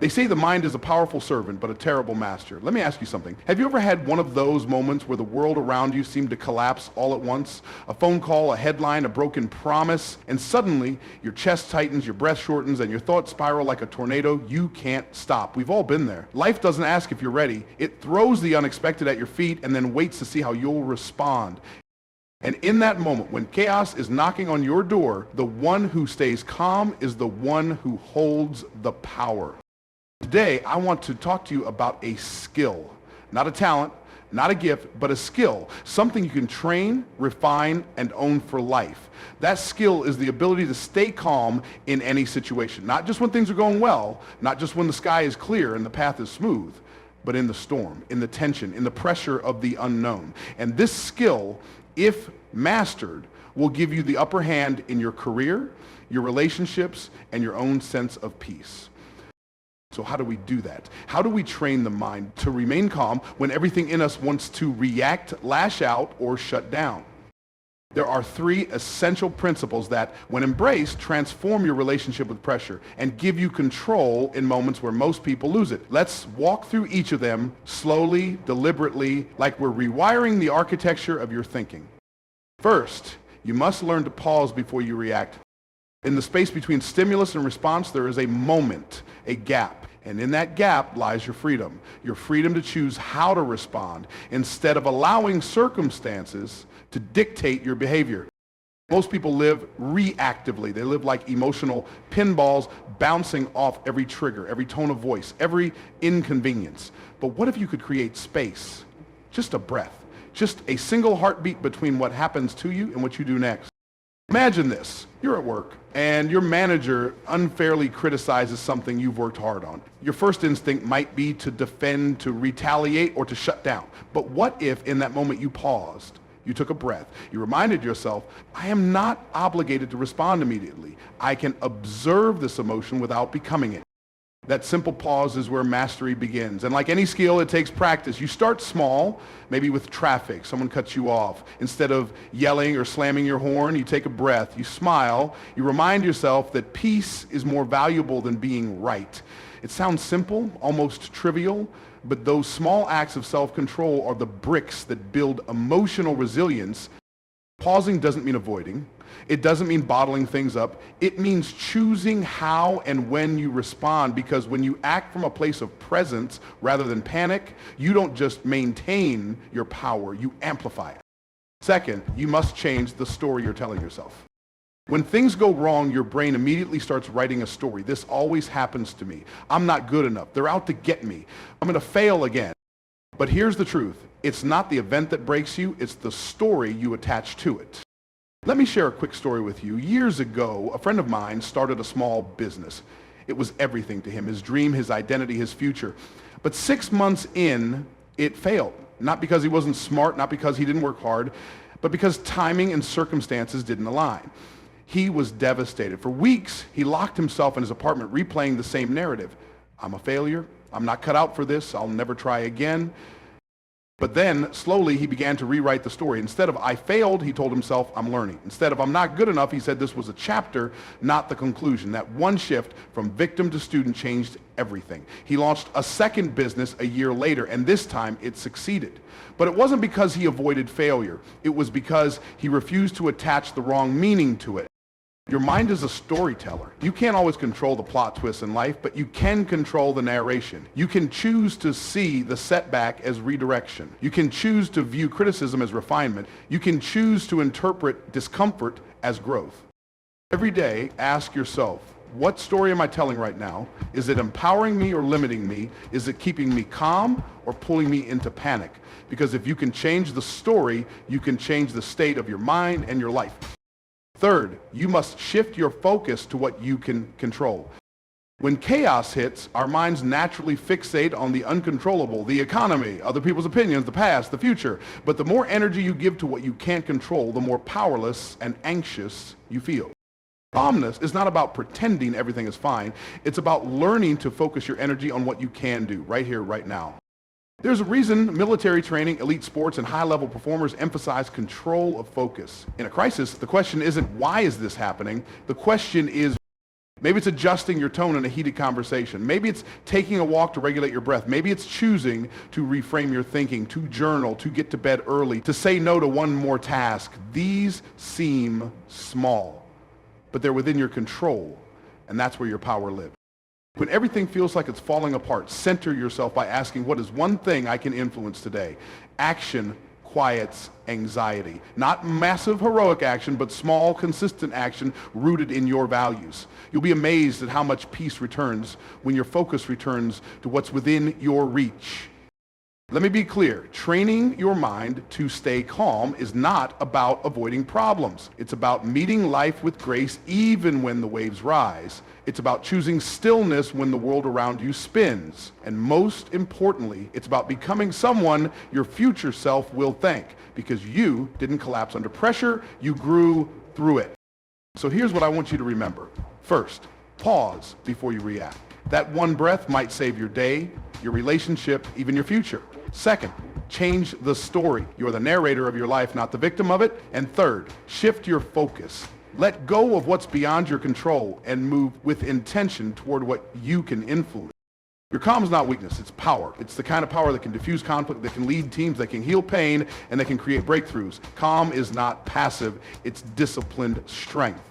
They say the mind is a powerful servant, but a terrible master. Let me ask you something. Have you ever had one of those moments where the world around you seemed to collapse all at once? A phone call, a headline, a broken promise, and suddenly your chest tightens, your breath shortens, and your thoughts spiral like a tornado. You can't stop. We've all been there. Life doesn't ask if you're ready. It throws the unexpected at your feet and then waits to see how you'll respond. And in that moment, when chaos is knocking on your door, the one who stays calm is the one who holds the power. Today, I want to talk to you about a skill, not a talent, not a gift, but a skill, something you can train, refine, and own for life. That skill is the ability to stay calm in any situation, not just when things are going well, not just when the sky is clear and the path is smooth, but in the storm, in the tension, in the pressure of the unknown. And this skill, if mastered, will give you the upper hand in your career, your relationships, and your own sense of peace. So how do we do that? How do we train the mind to remain calm when everything in us wants to react, lash out, or shut down? There are three essential principles that, when embraced, transform your relationship with pressure and give you control in moments where most people lose it. Let's walk through each of them slowly, deliberately, like we're rewiring the architecture of your thinking. First, you must learn to pause before you react. In the space between stimulus and response, there is a moment, a gap. And in that gap lies your freedom to choose how to respond instead of allowing circumstances to dictate your behavior. Most people live reactively. They live like emotional pinballs bouncing off every trigger, every tone of voice, every inconvenience. But what if you could create space, just a breath, just a single heartbeat between what happens to you and what you do next? Imagine this. You're at work and your manager unfairly criticizes something you've worked hard on. Your first instinct might be to defend, to retaliate, or to shut down. But what if in that moment you paused, you took a breath, you reminded yourself, I am not obligated to respond immediately. I can observe this emotion without becoming it. That simple pause is where mastery begins. And like any skill, it takes practice. You start small, maybe with traffic. Someone cuts you off. Instead of yelling or slamming your horn, you take a breath. You smile. You remind yourself that peace is more valuable than being right. It sounds simple, almost trivial, but those small acts of self-control are the bricks that build emotional resilience. Pausing doesn't mean avoiding. It doesn't mean bottling things up. It means choosing how and when you respond, because when you act from a place of presence rather than panic, you don't just maintain your power, you amplify it. Second, you must change the story you're telling yourself. When things go wrong, your brain immediately starts writing a story. This always happens to me. I'm not good enough. They're out to get me. I'm going to fail again. But here's the truth. It's not the event that breaks you. It's the story you attach to it. Let me share a quick story with you. Years ago, a friend of mine started a small business. It was everything to him, his dream, his identity, his future. But 6 months in, it failed. Not because he wasn't smart, not because he didn't work hard, but because timing and circumstances didn't align. He was devastated. For weeks, he locked himself in his apartment replaying the same narrative. I'm a failure. I'm not cut out for this. I'll never try again. But then, slowly, he began to rewrite the story. Instead of I failed, he told himself, I'm learning. Instead of I'm not good enough, he said this was a chapter, not the conclusion. That one shift from victim to student changed everything. He launched a second business a year later, and this time it succeeded. But it wasn't because he avoided failure. It was because he refused to attach the wrong meaning to it. Your mind is a storyteller. You can't always control the plot twists in life, but you can control the narration. You can choose to see the setback as redirection. You can choose to view criticism as refinement. You can choose to interpret discomfort as growth. Every day, ask yourself, what story am I telling right now? Is it empowering me or limiting me? Is it keeping me calm or pulling me into panic? Because if you can change the story, you can change the state of your mind and your life. Third, you must shift your focus to what you can control. When chaos hits, our minds naturally fixate on the uncontrollable, the economy, other people's opinions, the past, the future. But the more energy you give to what you can't control, the more powerless and anxious you feel. Calmness is not about pretending everything is fine. It's about learning to focus your energy on what you can do, right here, right now. There's a reason military training, elite sports, and high-level performers emphasize control of focus. In a crisis, the question isn't why is this happening? The question is Maybe it's adjusting your tone in a heated conversation. Maybe it's taking a walk to regulate your breath. Maybe it's choosing to reframe your thinking, to journal, to get to bed early, to say no to one more task. These seem small, but they're within your control, and that's where your power lives. When everything feels like it's falling apart, center yourself by asking, what is one thing I can influence today? Action quiets anxiety. Not massive heroic action, but small, consistent action rooted in your values. You'll be amazed at how much peace returns when your focus returns to what's within your reach. Let me be clear. Training your mind to stay calm is not about avoiding problems. It's about meeting life with grace even when the waves rise. It's about choosing stillness when the world around you spins. And most importantly, it's about becoming someone your future self will thank, because you didn't collapse under pressure, you grew through it. So here's what I want you to remember. First, pause before you react. That one breath might save your day, your relationship, even your future. Second, change the story. You're the narrator of your life, not the victim of it. And third, shift your focus. Let go of what's beyond your control and move with intention toward what you can influence. Your calm is not weakness, it's power. It's the kind of power that can diffuse conflict, that can lead teams, that can heal pain, and that can create breakthroughs. Calm is not passive, it's disciplined strength.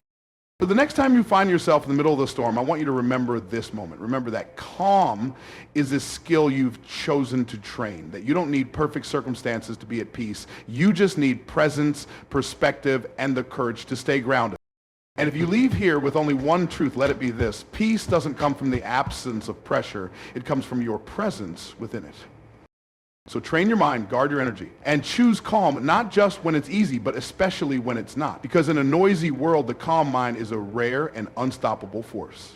So the next time you find yourself in the middle of the storm, I want you to remember this moment. Remember that calm is a skill you've chosen to train, that you don't need perfect circumstances to be at peace. You just need presence, perspective, and the courage to stay grounded. And if you leave here with only one truth, let it be this: peace doesn't come from the absence of pressure. It comes from your presence within it. So train your mind, guard your energy, and choose calm, not just when it's easy, but especially when it's not. Because in a noisy world, the calm mind is a rare and unstoppable force.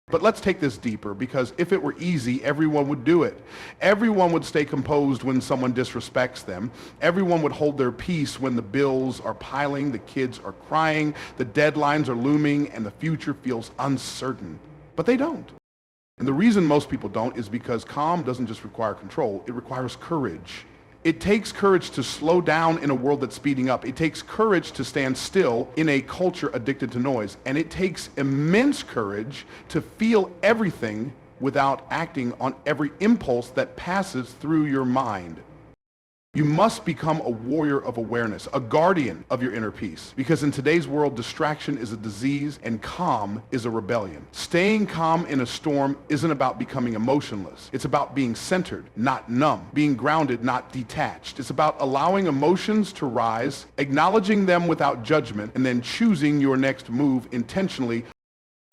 But let's take this deeper, because if it were easy, everyone would do it. Everyone would stay composed when someone disrespects them. Everyone would hold their peace when the bills are piling, the kids are crying, the deadlines are looming, and the future feels uncertain. But they don't. And the reason most people don't is because calm doesn't just require control, it requires courage. It takes courage to slow down in a world that's speeding up. It takes courage to stand still in a culture addicted to noise. And it takes immense courage to feel everything without acting on every impulse that passes through your mind. You must become a warrior of awareness, a guardian of your inner peace. Because in today's world, distraction is a disease and calm is a rebellion. Staying calm in a storm isn't about becoming emotionless. It's about being centered, not numb. Being grounded, not detached. It's about allowing emotions to rise, acknowledging them without judgment, and then choosing your next move intentionally.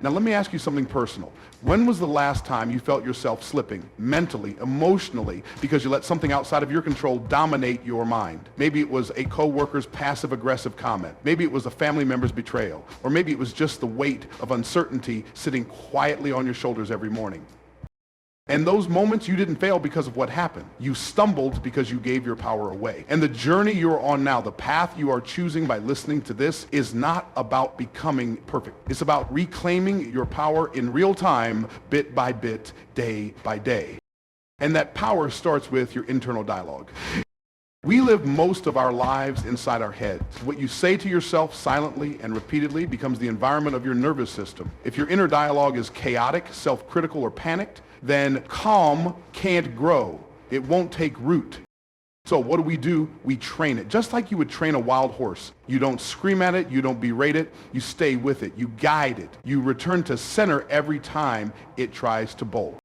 Now let me ask you something personal. When was the last time you felt yourself slipping mentally, emotionally, because you let something outside of your control dominate your mind? Maybe it was a coworker's passive-aggressive comment. Maybe it was a family member's betrayal. Or maybe it was just the weight of uncertainty sitting quietly on your shoulders every morning. And those moments, you didn't fail because of what happened. You stumbled because you gave your power away. And the journey you're on now, the path you are choosing by listening to this, is not about becoming perfect. It's about reclaiming your power in real time, bit by bit, day by day. And that power starts with your internal dialogue. We live most of our lives inside our heads. What you say to yourself silently and repeatedly becomes the environment of your nervous system. If your inner dialogue is chaotic, self-critical, or panicked, then calm can't grow. It won't take root. So what do? We train it. Just like you would train a wild horse. You don't scream at it, you don't berate it, you stay with it, you guide it. You return to center every time it tries to bolt.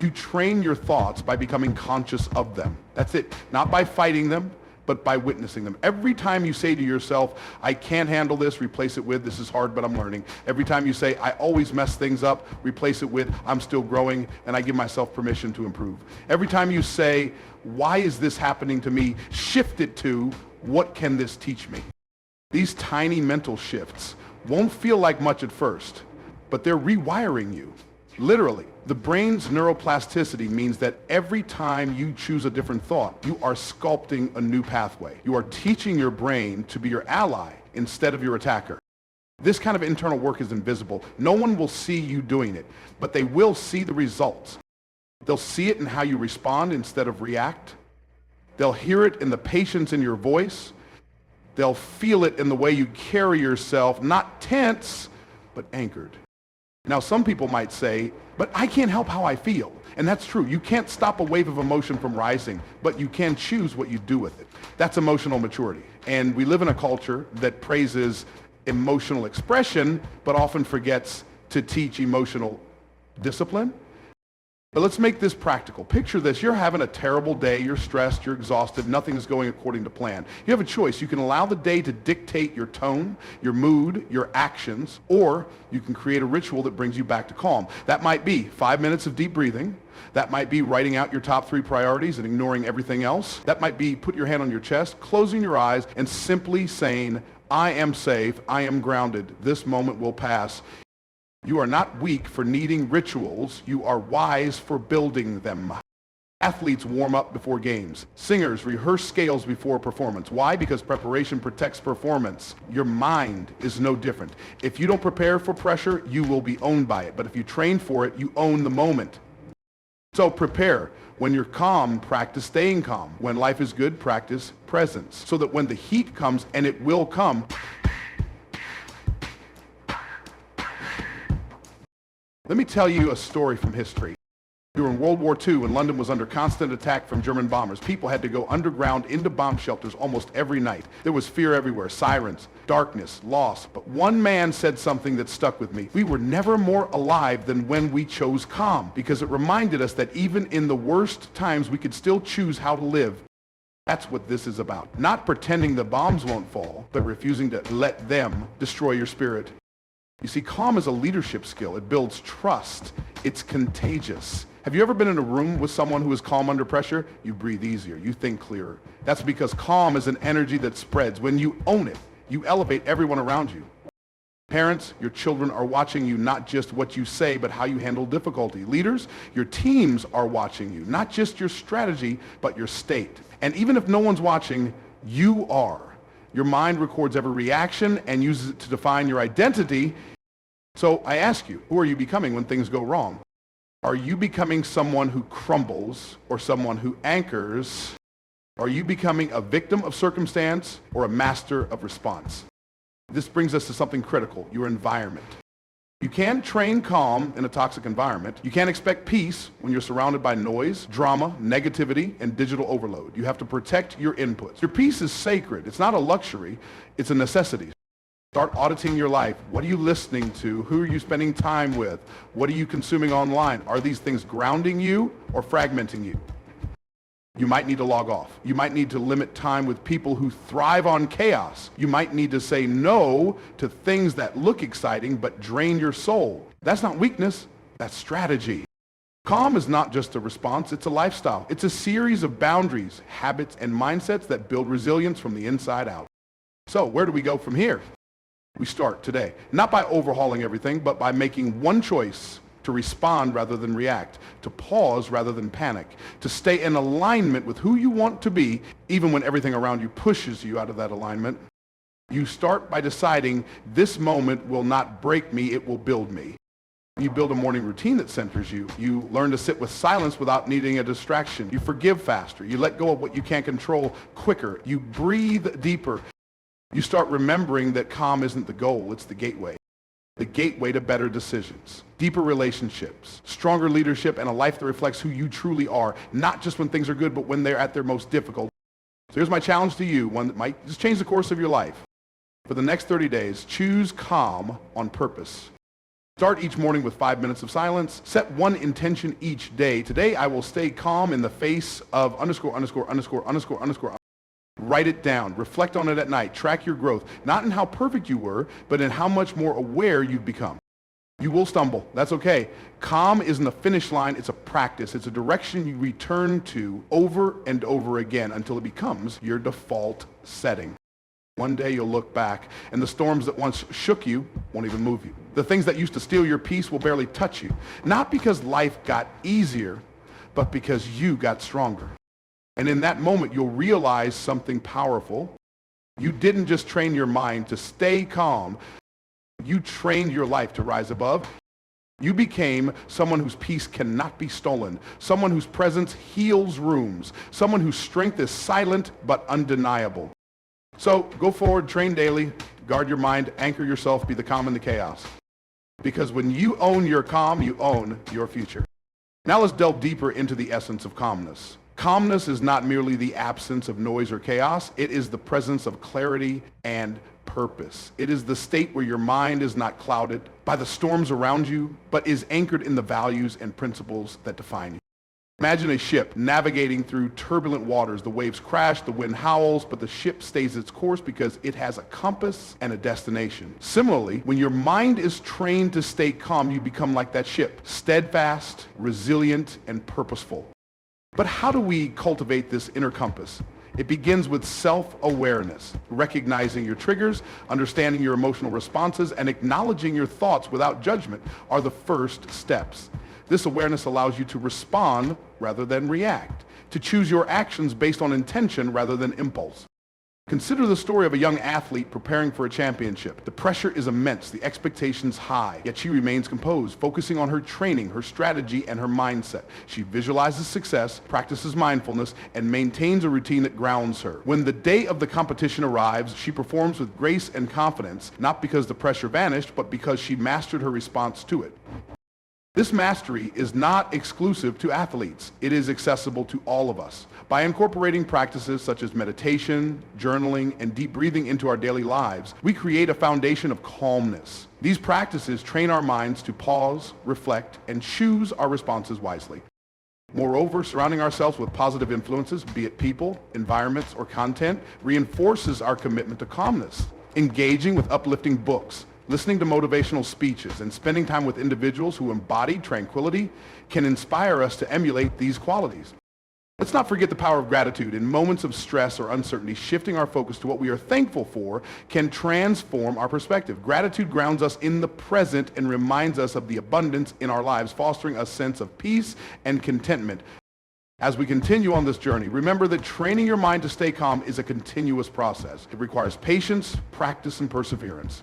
You train your thoughts by becoming conscious of them. That's it. Not by fighting them, but by witnessing them. Every time you say to yourself, I can't handle this, replace it with, this is hard, but I'm learning. Every time you say, I always mess things up, replace it with, I'm still growing, and I give myself permission to improve. Every time you say, why is this happening to me, shift it to, what can this teach me? These tiny mental shifts won't feel like much at first, but they're rewiring you. Literally, the brain's neuroplasticity means that every time you choose a different thought, you are sculpting a new pathway. You are teaching your brain to be your ally instead of your attacker. This kind of internal work is invisible. No one will see you doing it, but they will see the results. They'll see it in how you respond instead of react. They'll hear it in the patience in your voice. They'll feel it in the way you carry yourself, not tense, but anchored. Now, some people might say, but I can't help how I feel. And that's true. You can't stop a wave of emotion from rising, but you can choose what you do with it. That's emotional maturity. And we live in a culture that praises emotional expression, but often forgets to teach emotional discipline. But let's make this practical. Picture this. You're having a terrible day. You're stressed. You're exhausted. Nothing is going according to plan. You have a choice. You can allow the day to dictate your tone, your mood, your actions, or you can create a ritual that brings you back to calm. That might be 5 minutes of deep breathing. That might be writing out your top 3 priorities and ignoring everything else. That might be put your hand on your chest, closing your eyes, and simply saying, I am safe. I am grounded. This moment will pass. You are not weak for needing rituals. You are wise for building them. Athletes warm up before games. Singers rehearse scales before performance. Why? Because preparation protects performance. Your mind is no different. If you don't prepare for pressure, you will be owned by it. But if you train for it, you own the moment. So prepare. When you're calm, practice staying calm. When life is good, practice presence. So that when the heat comes, and it will come, let me tell you a story from history. During World War II, when London was under constant attack from German bombers, people had to go underground into bomb shelters almost every night. There was fear everywhere, sirens, darkness, loss. But one man said something that stuck with me. We were never more alive than when we chose calm, because it reminded us that even in the worst times, we could still choose how to live. That's what this is about. Not pretending the bombs won't fall, but refusing to let them destroy your spirit. You see, calm is a leadership skill. It builds trust. It's contagious. Have you ever been in a room with someone who is calm under pressure? You breathe easier. You think clearer. That's because calm is an energy that spreads. When you own it, you elevate everyone around you. Parents, your children are watching you, not just what you say, but how you handle difficulty. Leaders, your teams are watching you, not just your strategy, but your state. And even if no one's watching, you are. Your mind records every reaction and uses it to define your identity. So I ask you, who are you becoming when things go wrong? Are you becoming someone who crumbles or someone who anchors? Are you becoming a victim of circumstance or a master of response? This brings us to something critical, your environment. You can't train calm in a toxic environment. You can't expect peace when you're surrounded by noise, drama, negativity, and digital overload. You have to protect your inputs. Your peace is sacred. It's not a luxury. It's a necessity. Start auditing your life. What are you listening to? Who are you spending time with? What are you consuming online? Are these things grounding you or fragmenting you? You might need to log off. You might need to limit time with people who thrive on chaos. You might need to say no to things that look exciting but drain your soul. That's not weakness, that's strategy. Calm is not just a response, it's a lifestyle. It's a series of boundaries, habits, and mindsets that build resilience from the inside out. So where do we go from here? We start today, not by overhauling everything, but by making one choice to respond rather than react, to pause rather than panic, to stay in alignment with who you want to be, even when everything around you pushes you out of that alignment. You start by deciding this moment will not break me, it will build me. You build a morning routine that centers you. You learn to sit with silence without needing a distraction. You forgive faster. You let go of what you can't control quicker. You breathe deeper. You start remembering that calm isn't the goal, it's the gateway. The gateway to better decisions, deeper relationships, stronger leadership, and a life that reflects who you truly are, not just when things are good, but when they're at their most difficult. So here's my challenge to you, one that might just change the course of your life. For the next 30 days, choose calm on purpose. Start each morning with 5 minutes of silence. Set one intention each day. Today, I will stay calm in the face of ________. Write it down. Reflect on it at night. Track your growth. Not in how perfect you were, but in how much more aware you've become. You will stumble. That's okay. Calm isn't a finish line. It's a practice. It's a direction you return to over and over again until it becomes your default setting. One day you'll look back, and the storms that once shook you won't even move you. The things that used to steal your peace will barely touch you. Not because life got easier, but because you got stronger. And in that moment, you'll realize something powerful. You didn't just train your mind to stay calm. You trained your life to rise above. You became someone whose peace cannot be stolen, someone whose presence heals rooms, someone whose strength is silent but undeniable. So go forward, train daily, guard your mind, anchor yourself, be the calm in the chaos. Because when you own your calm, you own your future. Now let's delve deeper into the essence of calmness. Calmness is not merely the absence of noise or chaos. It is the presence of clarity and purpose. It is the state where your mind is not clouded by the storms around you, but is anchored in the values and principles that define you. Imagine a ship navigating through turbulent waters. The waves crash, the wind howls, but the ship stays its course because it has a compass and a destination. Similarly, when your mind is trained to stay calm, you become like that ship, steadfast, resilient, and purposeful. But how do we cultivate this inner compass? It begins with self-awareness, recognizing your triggers, understanding your emotional responses, and acknowledging your thoughts without judgment are the first steps. This awareness allows you to respond rather than react, to choose your actions based on intention rather than impulse. Consider the story of a young athlete preparing for a championship. The pressure is immense, the expectations high, yet she remains composed, focusing on her training, her strategy, and her mindset. She visualizes success, practices mindfulness, and maintains a routine that grounds her. When the day of the competition arrives, she performs with grace and confidence, not because the pressure vanished, but because she mastered her response to it. This mastery is not exclusive to athletes. It is accessible to all of us. By incorporating practices such as meditation, journaling, and deep breathing into our daily lives, we create a foundation of calmness. These practices train our minds to pause, reflect, and choose our responses wisely. Moreover, surrounding ourselves with positive influences, be it people, environments, or content, reinforces our commitment to calmness. Engaging with uplifting books, listening to motivational speeches, and spending time with individuals who embody tranquility can inspire us to emulate these qualities. Let's not forget the power of gratitude. In moments of stress or uncertainty, shifting our focus to what we are thankful for can transform our perspective. Gratitude grounds us in the present and reminds us of the abundance in our lives, fostering a sense of peace and contentment. As we continue on this journey, remember that training your mind to stay calm is a continuous process. It requires patience, practice, and perseverance.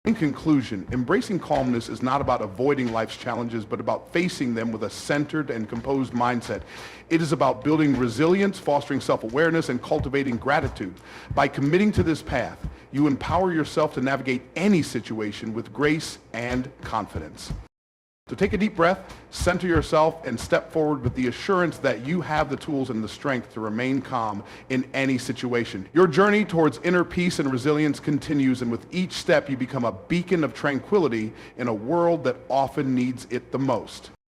In conclusion, embracing calmness is not about avoiding life's challenges, but about facing them with a centered and composed mindset. It is about building resilience, fostering self-awareness, and cultivating gratitude. By committing to this path, you empower yourself to navigate any situation with grace and confidence. So take a deep breath, center yourself, and step forward with the assurance that you have the tools and the strength to remain calm in any situation. Your journey towards inner peace and resilience continues, and with each step you become a beacon of tranquility in a world that often needs it the most.